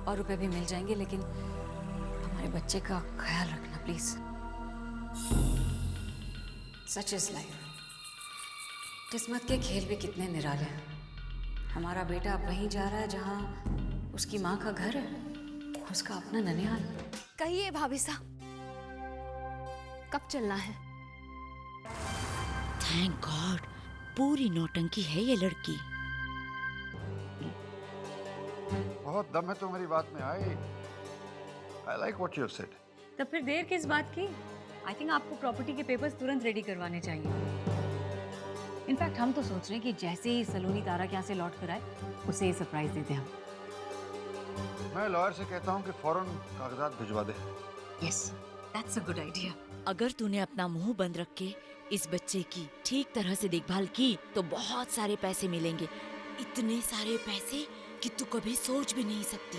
और रुपए भी मिल जाएंगे, लेकिन हमारे बच्चे का ख्याल रखना प्लीज। Such is life. किस्मत के खेल भी कितने निराले हैं। हमारा बेटा अब वहीं जा रहा है जहां उसकी माँ का घर है, उसका अपना ननिहाल। कहिए भाभी साहब, कब चलना है? थैंक गॉड, पूरी नौटंकी है ये लड़की। बहुत दम है तुम्हारी बात में। I like what you have said. तब फिर देर किस बात की? आई थिंक आपको प्रॉपर्टी के पेपर्स तुरंत रेडी करवाने चाहिए। इनफैक्ट हम तो सोच रहे हैं कि जैसे ही सलोनी तारा के यहाँ से लौट कर आए उसे ये सरप्राइज देते हम। मैं लॉयर से कहता हूँ कि फौरन कागजात भिजवा दे। Yes, that's a good idea. अगर तूने अपना मुंह बंद रख के इस बच्चे की ठीक तरह से देखभाल की तो बहुत सारे पैसे मिलेंगे, इतने सारे पैसे कि तू कभी सोच भी नहीं सकती।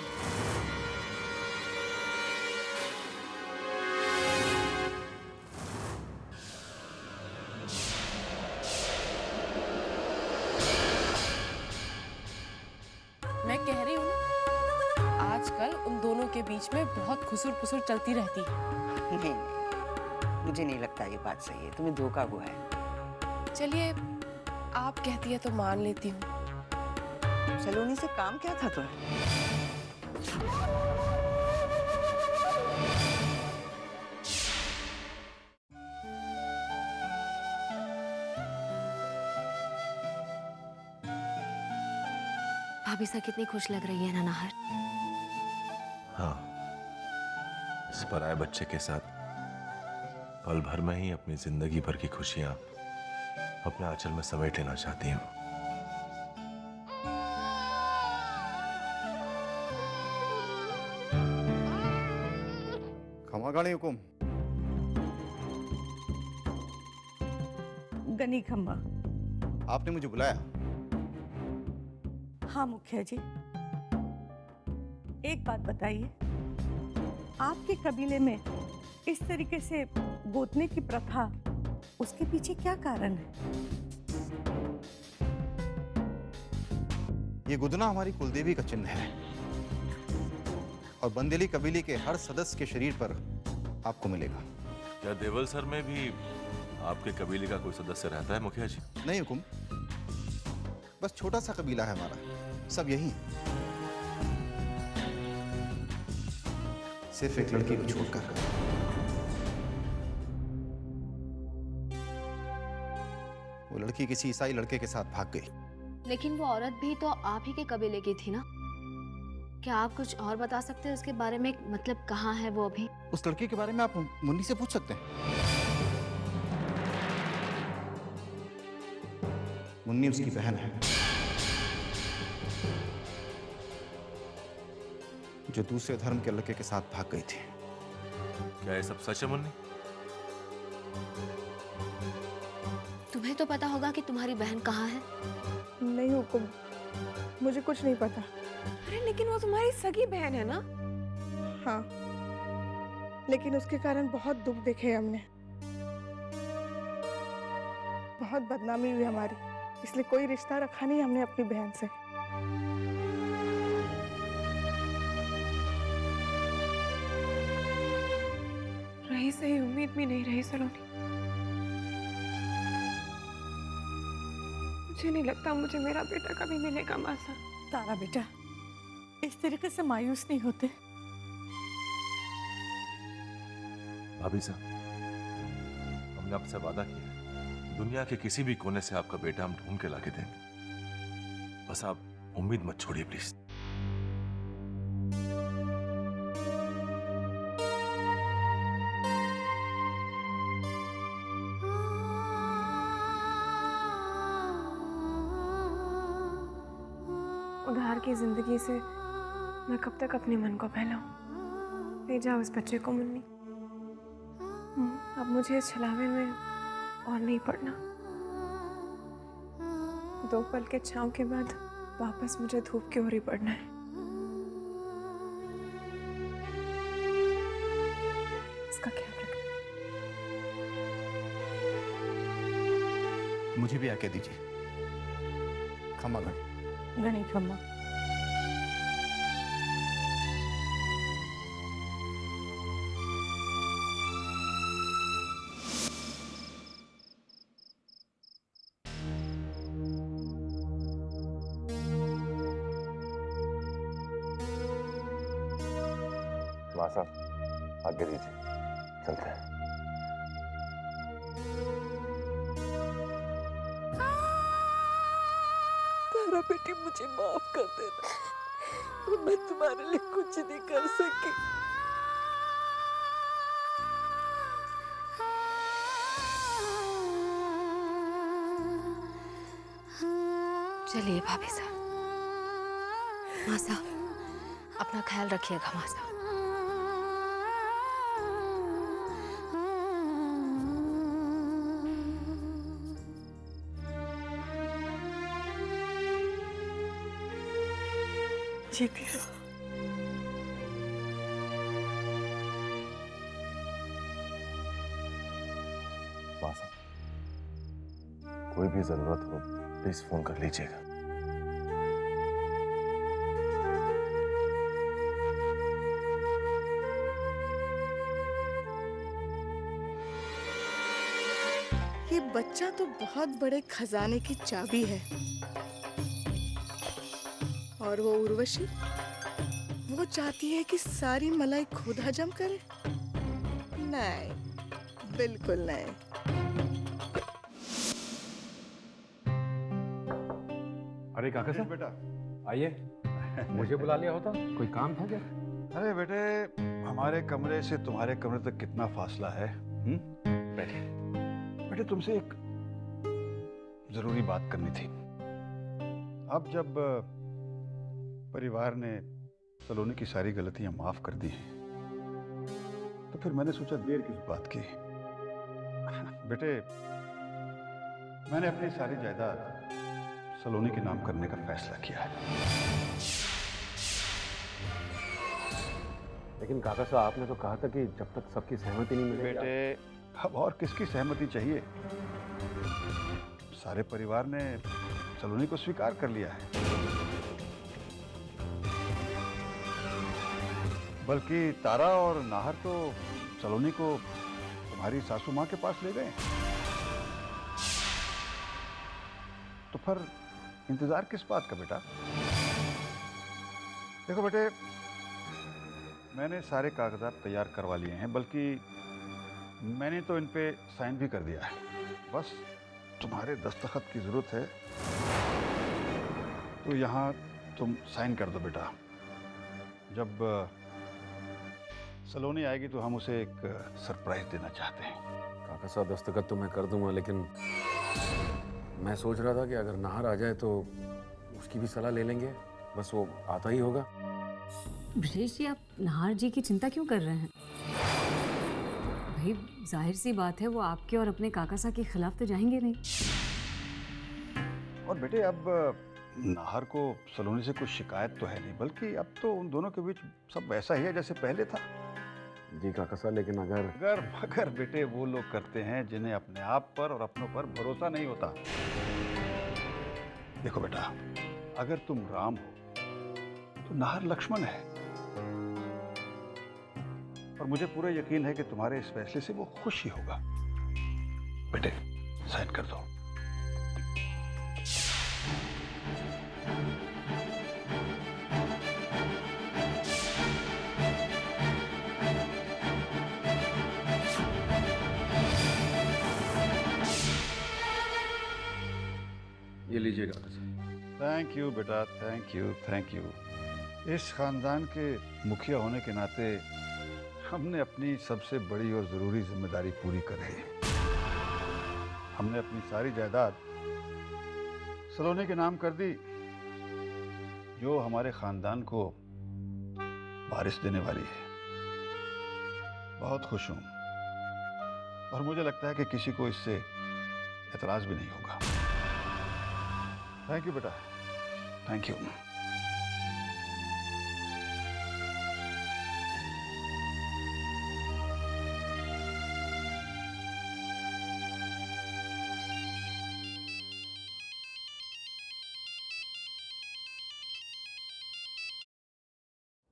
मैं कह रही हूँ ना, आजकल उन दोनों के बीच में बहुत खुसुर पुसुर चलती रहती है। नहीं, मुझे नहीं लगता ये बात सही है, तुम्हें धोखा हुआ है। चलिए, आप कहती है तो मान लेती हूँ। सलोनी से काम क्या था तुम्हें? भाभी साहब कितनी खुश लग रही है ना नाहर। हाँ, इस पराये बच्चे के साथ पल भर में ही अपनी जिंदगी भर की खुशियां अपने आंचल में समेट लेना चाहती हूँ। खमागाणी हुकुम। गनी खम्मा। आपने मुझे बुलाया? हाँ मुखिया जी, एक बात बताइए, आपके कबीले में इस तरीके से गोतने की प्रथा, उसके पीछे क्या कारण है? ये गुदना हमारी कुलदेवी का चिन्ह है और बंदेली कबीले के हर सदस्य के शरीर पर आपको मिलेगा। क्या देवल सर में भी आपके कबीले का कोई सदस्य रहता है मुखिया जी? नहीं हुकुम, बस छोटा सा कबीला है हमारा, सब यही है। सिर्फ एक लड़की को छोड़कर। वो लड़की किसी ईसाई लड़के के साथ भाग गई। लेकिन वो औरत भी तो आप ही के कबीले की थी ना? क्या आप कुछ और बता सकते हैं उसके बारे में? मतलब कहाँ है वो अभी? उस लड़की के बारे में आप मुन्नी से पूछ सकते हैं। मुन्नी उसकी बहन है जो दूसरे धर्म के लड़के के साथ भाग गई थी। क्या ये सब सच है मुन्नी? तुम्हें तो पता होगा कि तुम्हारी बहन कहाँ है। नहीं हुकुम, मुझे कुछ नहीं पता। अरे लेकिन वो तुम्हारी सगी बहन है ना? हाँ, लेकिन उसके कारण बहुत दुख देखे हमने, बहुत बदनामी हुई हमारी, इसलिए कोई रिश्ता रखा नहीं हमने अपनी बहन से। रही सही उम्मीद भी नहीं रही सलोनी। मुझे नहीं लगता मुझे मेरा बेटा कभी मिलेगा मासा। तारा बेटा, इस तरीके से मायूस नहीं होते। भाभी साहब, हमने आपसे वादा किया है, दुनिया के किसी भी कोने से आपका बेटा हम ढूंढ के लाके देंगे। बस आप उम्मीद मत छोड़िए प्लीज। उधार की जिंदगी से मैं कब तक अपने मन को बहलाऊं? ले जाओ इस बच्चे को मुन्नी। अब मुझे इस छलावे में और नहीं पड़ना। दो पल के छांव के बाद वापस मुझे धूप की ओर ही पड़ना है। इसका ख्याल रखना। मुझे भी आके दीजिए। खम्मा गण। गनी खम्मा। माँ साहब आगे दीजिए, चलते हैं। तारा बेटी मुझे माफ कर देना, मैं तुम्हारे लिए कुछ नहीं कर सकी। चलिए भाभी साहब, माँ साहब अपना ख्याल रखिएगा माँ साहब। जीती रहो। माँ साहब, कोई भी जरूरत हो प्लीज फोन कर लीजिएगा। ये बच्चा तो बहुत बड़े खजाने की चाबी है। और वो उर्वशी, वो चाहती है कि सारी मलाई खुद हजम करे? नहीं, बिल्कुल नहीं। अरे काका साहब, बेटा आइए। मुझे बुला लिया होता, कोई काम था क्या? अरे बेटे, हमारे कमरे से तुम्हारे कमरे तक कितना फासला है? बैठिए। बेटे, तुमसे एक जरूरी बात करनी थी। अब जब परिवार ने सलोनी की सारी गलतियां माफ कर दी हैं, तो फिर मैंने सोचा देर किस बात की। बेटे, मैंने अपनी सारी जायदाद सलोनी के नाम करने का फैसला किया है। लेकिन काका साहब, आपने तो कहा था कि जब तक सबकी सहमति नहीं मिलेगी। बेटे, अब और किसकी सहमति चाहिए? सारे परिवार ने सलोनी को स्वीकार कर लिया है। बल्कि तारा और नाहर तो सलोनी को तुम्हारी सासू माँ के पास ले गए। तो फिर इंतजार किस बात का बेटा? देखो बेटे, मैंने सारे कागजात तैयार करवा लिए हैं, बल्कि मैंने तो इन पे साइन भी कर दिया है। बस तुम्हारे दस्तखत की जरूरत है, तो यहाँ तुम साइन कर दो बेटा। जब सलोनी आएगी तो हम उसे एक सरप्राइज देना चाहते हैं। काका साहब, दस्तखत तो मैं कर दूंगा, लेकिन मैं सोच रहा था कि अगर नाहर आ जाए तो उसकी भी सलाह ले लेंगे। बस वो आता ही होगा। ब्रजेश जी, आप नाहर जी की चिंता क्यों कर रहे हैं? भाई, जाहिर सी बात है वो आपके और अपने काका साहब के खिलाफ तो जाएंगे नहीं। और बेटे, अब नाहर को सलोनी से कुछ शिकायत तो है नहीं, बल्कि अब तो उन दोनों के बीच सब वैसा ही है जैसे पहले था। जी काका साहब, लेकिन अगर बेटे वो लोग करते हैं जिन्हें अपने आप पर और अपनों पर भरोसा नहीं होता। देखो बेटा, अगर तुम राम हो तो नाहर लक्ष्मण है, और मुझे पूरा यकीन है कि तुम्हारे इस फैसले से वो खुश ही होगा। बेटे, साइन कर दो। ये लीजिए काका साहब। थैंक यू बेटा, थैंक यू, थैंक यू। इस खानदान के मुखिया होने के नाते हमने अपनी सबसे बड़ी और ज़रूरी जिम्मेदारी पूरी कर ली। हमने अपनी सारी जायदाद सलोनी के नाम कर दी, जो हमारे खानदान को वारिस देने वाली है। बहुत खुश हूँ, और मुझे लगता है कि किसी को इससे एतराज़ भी नहीं होगा। थैंक यू बेटा, थैंक यू।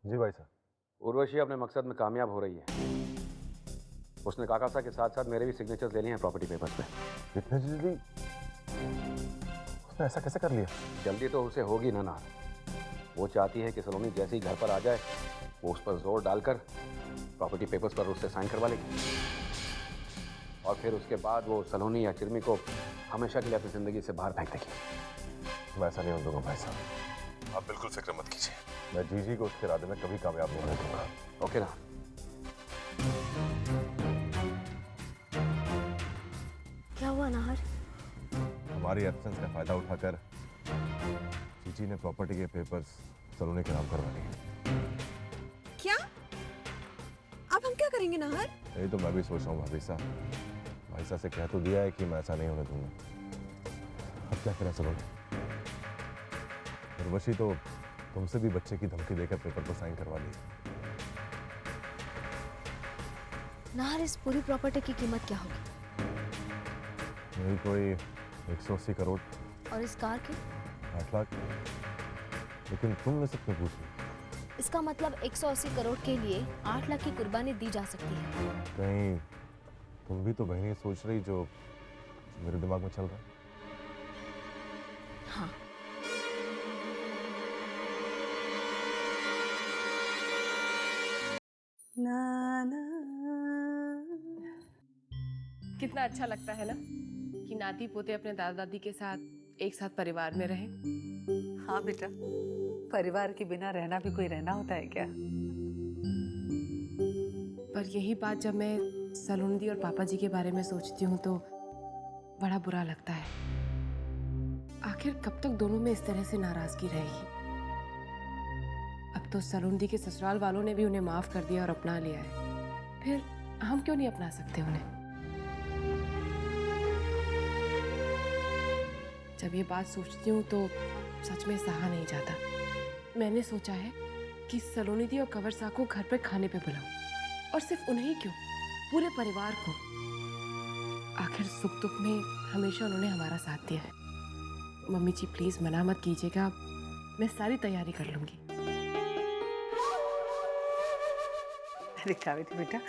जी भाई साहब। उर्वशी अपने मकसद में कामयाब हो रही है। उसने काका साहब के साथ साथ मेरे भी सिग्नेचर्स ले लिए हैं प्रॉपर्टी पेपर्स पे। इतने जल्दी उसने ऐसा कैसे कर लिया? जल्दी तो उसे होगी ना नाहर। वो चाहती है कि सलोनी जैसे ही घर पर आ जाए वो उस पर जोर डालकर प्रॉपर्टी पेपर्स पर उससे साइन करवा लेगी और फिर उसके बाद वो सलोनी या चिरमी को हमेशा के लिए अपनी जिंदगी से बाहर फेंक देगी। मैं ऐसा नहीं होने दूंगा भाई साहब, आप बिल्कुल फिक्र मत कीजिए। मैं जीजी को उसके इरादे में कभी कामयाब नहीं होने दूंगा। ओके ना? क्या हुआ नाहर? हमारी एब्सेंस का फायदा उठाकर जीजी ने प्रॉपर्टी के पेपर्स सलोनी के नाम करवा लिए। क्या? अब हम क्या करेंगे नाहर? यही तो मैं भी सोच रहा हूँ भाभी साहब से कह तो दिया है कि मैं ऐसा नहीं होने दूंगा। अब क्या करें सलोनी? उर्वशी तो तुमसे भी बच्चे की धमकी देकर पेपर पर साइन करवा ली। नाहर, इस पूरी प्रॉपर्टी की कीमत क्या होगी? यही कोई 180 करोड़। और इस कार की? 8 लाख। लेकिन तुमने सबसे पूछी। इसका मतलब 180 करोड़ के लिए 8 लाख की कुर्बानी दी जा सकती है। कहीं तुम भी तो वही सोच रही जो मेरे दिमाग में चल रहा है? हाँ। ना ना। कितना अच्छा लगता है ना कि नाती पोते अपने दादा दादी के साथ एक साथ परिवार में रहें। हाँ बेटा, परिवार के बिना रहना भी कोई रहना होता है क्या? पर यही बात जब मैं सलोनी दी और पापा जी के बारे में सोचती हूँ तो बड़ा बुरा लगता है। आखिर कब तक दोनों में इस तरह से नाराजगी रहेगी? अब तो सलोनी दी के ससुराल वालों ने भी उन्हें माफ कर दिया और अपना लिया है, फिर हम क्यों नहीं अपना सकते उन्हें? जब ये बात सोचती हूँ तो सच में सहा नहीं जाता। मैंने सोचा है कि सलोनी दी और कंवर साहब को घर पे खाने पे बुलाऊं, और सिर्फ उन्हें क्यों, पूरे परिवार को। आखिर सुख दुख में हमेशा उन्होंने हमारा साथ दिया है। मम्मी जी प्लीज मना मत कीजिएगा, मैं सारी तैयारी कर लूंगी। अरे कावेरी बेटा,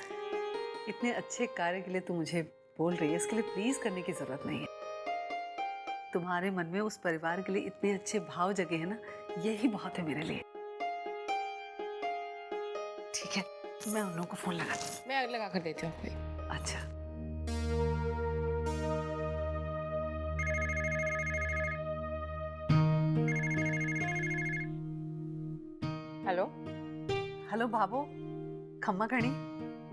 इतने अच्छे कार्य के लिए तू मुझे बोल रही है, इसके लिए प्लीज करने की जरूरत नहीं है। तुम्हारे मन में उस परिवार के लिए इतने अच्छे भाव जगे हैं ना, यही बहुत है मेरे लिए। ठीक है, मैं उन लोगों को फोन लगाती हूँ। मैं लगा कर देती हूँ आपको। अच्छा। हेलो हेलो बाबू, खम्मा घड़ी,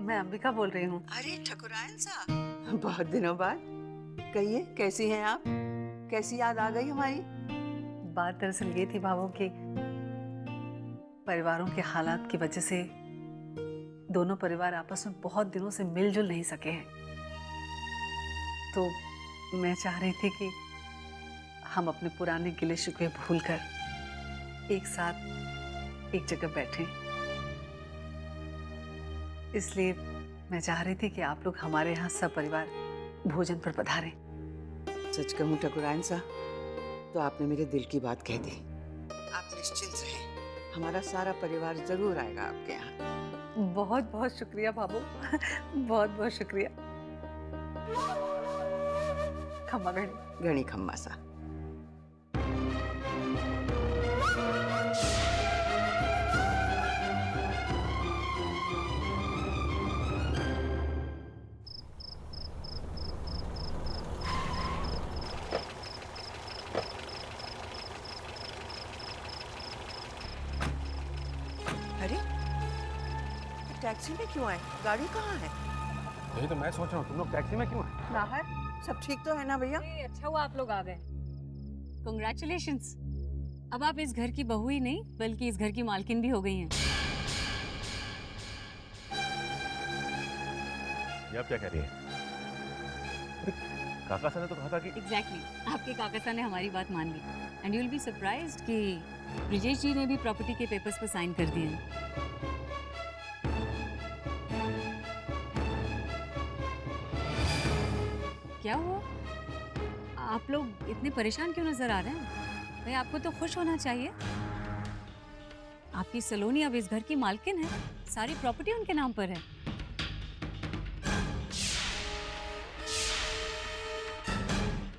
मैं अंबिका बोल रही हूँ। अरे ठकुराइन साहब, बहुत दिनों बाद। कहिए, कैसी हैं आप? कैसी याद आ गई हमारी? बात दरअसल ये थी बाबू कि परिवारों के हालात की वजह से दोनों परिवार आपस में बहुत दिनों से मिलजुल नहीं सके हैं। तो मैं चाह रही थी कि हम अपने पुराने गिले शिकवे भूलकर एक साथ एक जगह बैठें। इसलिए मैं चाह रही थी कि आप लोग हमारे यहाँ सब परिवार भोजन पर पधारें। सच कहूँ ठकुराइन साहब, तो आपने मेरे दिल की बात कह दी। आप निश्चिंत रहें, हमारा सारा परिवार जरूर आएगा आपके यहाँ। बहुत बहुत शुक्रिया बाबू, बहुत बहुत शुक्रिया। खम्मा घड़ी। घड़ी खम्मा सा। अरे, टैक्सी में क्यों आए? गाड़ी कहाँ है? यही तो मैं सोच रहा हूँ, तुम लोग टैक्सी में क्यों हैं? नाहर, सब ठीक तो है ना भैया? अच्छा हुआ आप लोग आ गए। Congratulations! अब आप इस घर की बहू ही नहीं बल्कि इस घर की मालकिन भी हो गई हैं। ये आप क्या कह रही हैं? काका साहब ने तो कहा था कि Exactly. आपके काका साहब ने हमारी बात मान ली। And you will be surprised कि ब्रिजेश जी ने भी प्रॉपर्टी के पेपर्स पर साइन कर दिए हैं। क्या हुआ? आप लोग इतने परेशान क्यों नजर आ रहे हैं? भाई आपको तो खुश होना चाहिए। आपकी सलोनी अब इस घर की मालकिन है, सारी प्रॉपर्टी उनके नाम पर है।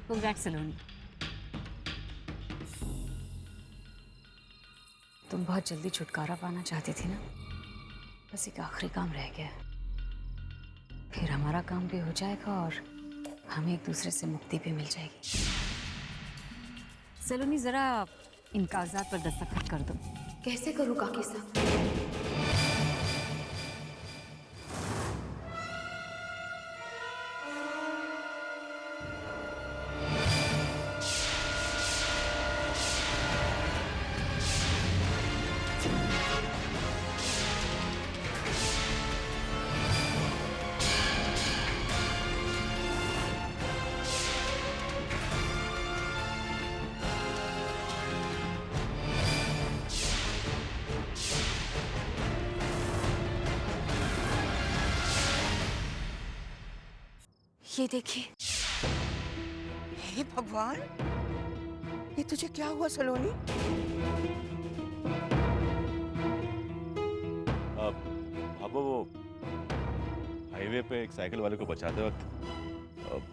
Congrats, सलोनी। तुम बहुत जल्दी छुटकारा पाना चाहती थी ना? बस एक आखिरी काम रह गया है, फिर हमारा काम भी हो जाएगा और हमें एक दूसरे से मुक्ति भी मिल जाएगी। सलोनी, जरा इन कागजात पर दस्तखत कर दो। कैसे करूँ काकी साहब? ये देखिए। हे भगवान, ये तुझे क्या हुआ सलोनी? अब वो हाईवे पे एक साइकिल वाले को बचाते वक्त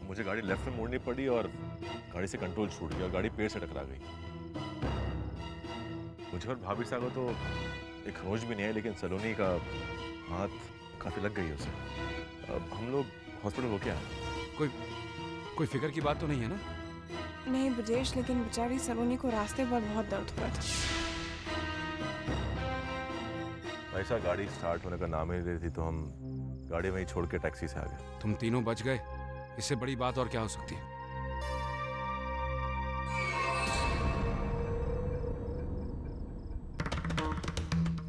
मुझे गाड़ी लेफ्ट में मोड़नी पड़ी और गाड़ी से कंट्रोल छूट गया, गाड़ी पेड़ से टकरा गई। मुझे और भाभी साहब को तो एक होश भी नहीं है, लेकिन सलोनी का हाथ काफी लग गई है उसे। अब हम लोग हॉस्पिटल हो क्या? कोई फिक्र की बात तो नहीं है ना? नहीं ब्रजेश, लेकिन बेचारी सलोनी को रास्ते पर बहुत दर्द हुआ था। ऐसा गाड़ी स्टार्ट होने का नाम ही नहीं रही थी, तो हम गाड़ी वहीं छोड़ के टैक्सी से आ गए। तुम तीनों बच गए, इससे बड़ी बात और क्या हो सकती है?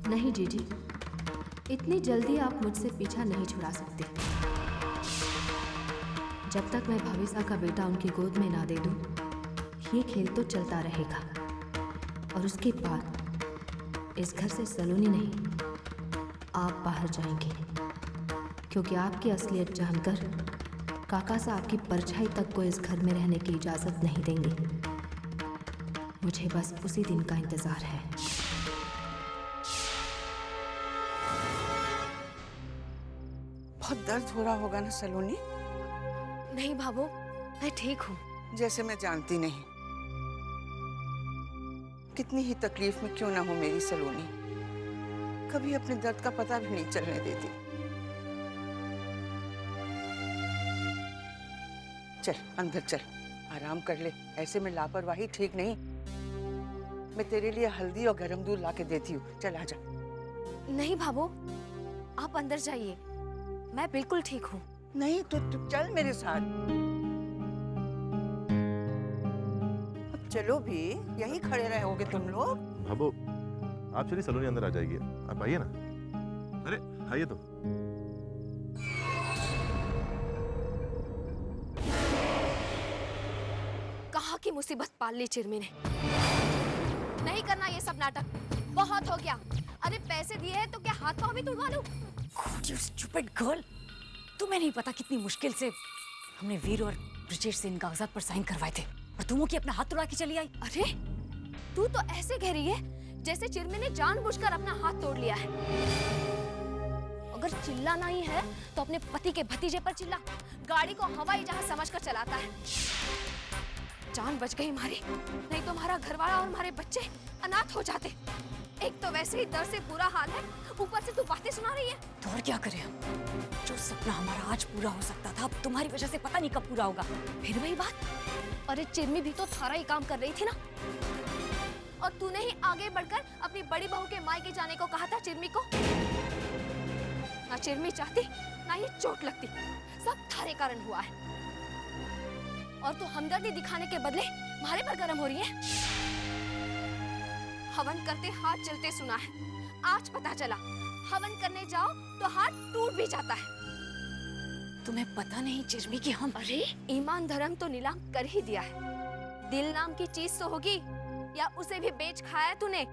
नहीं जीजी, इतनी जल्दी आप मुझसे पीछा नहीं छुड़ा सकते। जब तक मैं भाविसा का बेटा उनकी गोद में ना दे दूं, ये खेल तो चलता रहेगा। और उसके बाद इस घर से सलोनी नहीं, आप बाहर जाएंगे, क्योंकि आपकी असलियत जानकर काका साहब की परछाई तक को इस घर में रहने की इजाजत नहीं देंगे। मुझे बस उसी दिन का इंतजार है। बहुत दर्द हो रहा होगा ना सलोनी? नहीं भाभो, मैं ठीक हूँ। जैसे मैं जानती नहीं, कितनी ही तकलीफ में क्यों ना हो मेरी सलोनी, कभी अपने दर्द का पता भी नहीं चलने देती। चल अंदर चल, आराम कर ले। ऐसे में लापरवाही ठीक नहीं। मैं तेरे लिए हल्दी और गरम दूध ला के देती हूँ, चल आजा। नहीं भाभो, आप अंदर जाइए, मैं बिल्कुल ठीक हूँ। नहीं तो चल मेरे साथ। अब चलो भी, यहीं खड़े रहोगे तुम लोग? भाबो, आप चलिए, सलोनी अंदर आ जाएगी। आप आइए ना। अरे आइए तो। कहाँ की मुसीबत पाल ली चिरमी ने। नहीं करना ये सब नाटक, बहुत हो गया। अरे पैसे दिए हैं तो क्या हाथ पांव भी तुड़वा लूं? You stupid girl! तुम्हें नहीं पता कितनी मुश्किल से हमने वीर और ब्रिजेश से इन कागजात पर साइन करवाए थे, और तुम कि अपना हाथ तुड़ा के चली आई। अरे तू तो ऐसे कह रही है जैसे चिरमी ने जानबूझकर अपना हाथ तोड़ लिया है। अगर चिल्लाना ही है तो अपने पति के भतीजे पर चिल्ला। गाड़ी को हवाई जहाज समझकर चलाता है। जान बच गई हमारी, नहीं तो हमारा घरवाला और हमारे बच्चे अनाथ हो जाते। एक तो वैसे ही दर्द से बुरा हाल है, ऊपर से तू बातें सुना रही है। तो और क्या करें हम? जो सपना हमारा आज पूरा हो सकता था, अब तुम्हारी वजह से पता नहीं कब पूरा होगा। फिर वही बात। अरे चिरमी भी तो थारा ही काम कर रही थी ना, और तूने ही आगे बढ़कर अपनी बड़ी बहू के मायके जाने को कहा था चिरमी को। ना चिरमी चाहती, ना ये चोट लगती, सब थारे कारण हुआ है। और तू हमदर्दी दिखाने के बदले हमारे पर गर्म हो रही है। हवन करते हाथ जलते सुना है, आज पता चला हवन करने जाओ तो हाथ टूट भी जाता है। तुम्हें पता नहीं चिरमी कि हम... अरे ईमान धर्म तो नीलाम कर ही दिया है। दिल नाम की चीज तो होगी, या उसे भी बेच खाया तूने?